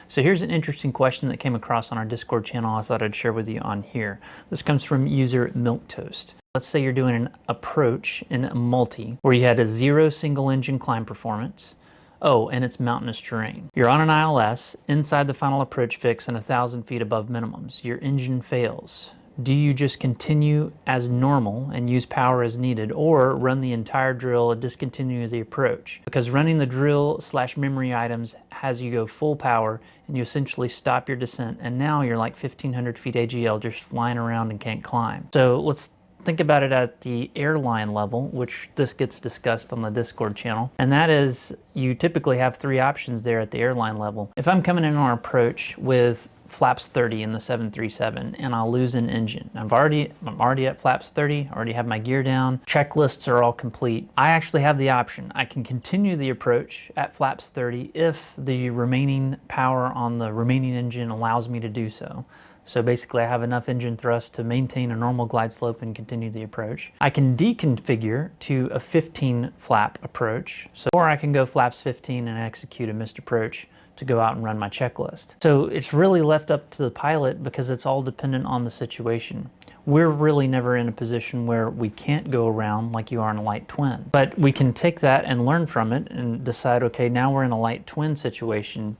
So here's an interesting question that came across on our Discord channel I thought I'd share with you on here. This comes from user MilkToast. Let's say you're doing an approach in a multi where you had a 0 single engine climb performance. Oh, and it's mountainous terrain. You're on an ILS inside the final approach fix and 1,000 feet above minimums. Your engine fails. Do you just continue as normal and use power as needed, or run the entire drill and discontinue the approach? Because running the drill / memory items has you go full power and you essentially stop your descent, and now you're like 1,500 feet AGL just flying around and can't climb. So let's think about it at the airline level, which this gets discussed on the Discord channel. And that is, you typically have 3 options there at the airline level. If I'm coming in on an approach with flaps 30 in the 737 and I'll lose an engine, I'm already at flaps 30, already have my gear down, checklists are all complete, I actually have the option. I can continue the approach at flaps 30 if the remaining power on the remaining engine allows me to do so. So basically I have enough engine thrust to maintain a normal glide slope and continue the approach. I can deconfigure to a 15 flap approach, or I can go flaps 15 and execute a missed approach to go out and run my checklist. So it's really left up to the pilot because it's all dependent on the situation. We're really never in a position where we can't go around like you are in a light twin. But we can take that and learn from it and decide, okay, now we're in a light twin situation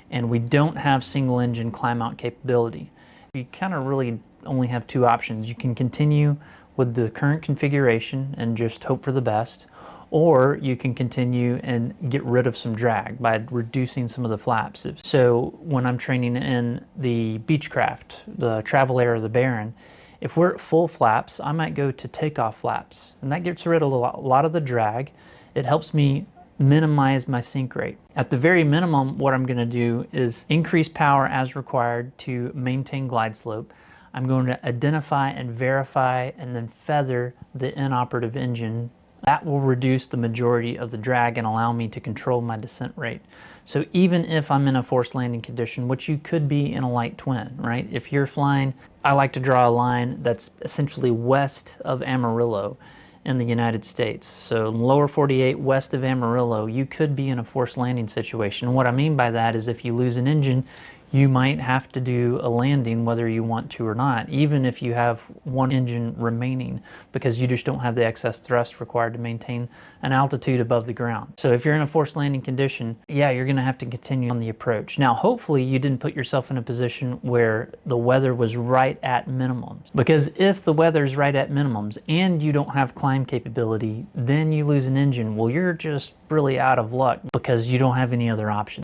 and we don't have single engine climb out capability. You kind of really only have 2 options. You can continue with the current configuration and just hope for the best, or you can continue and get rid of some drag by reducing some of the flaps. So when I'm training in the Beechcraft, the Travel Air or the Baron, if we're at full flaps, I might go to takeoff flaps, and that gets rid of a lot of the drag. It helps me minimize my sink rate. At the very minimum, what I'm going to do is increase power as required to maintain glide slope. I'm going to identify and verify and then feather the inoperative engine. That will reduce the majority of the drag and allow me to control my descent rate. So even if I'm in a forced landing condition, which you could be in a light twin, right? If you're flying, I like to draw a line that's essentially west of Amarillo in the United States. So lower 48 west of Amarillo, you could be in a forced landing situation. And what I mean by that is if you lose an engine, you might have to do a landing whether you want to or not, even if you have 1 engine remaining, because you just don't have the excess thrust required to maintain an altitude above the ground. So if you're in a forced landing condition, yeah, you're gonna have to continue on the approach. Now, hopefully you didn't put yourself in a position where the weather was right at minimums, because if the weather's right at minimums and you don't have climb capability, then you lose an engine. Well, you're just really out of luck because you don't have any other options.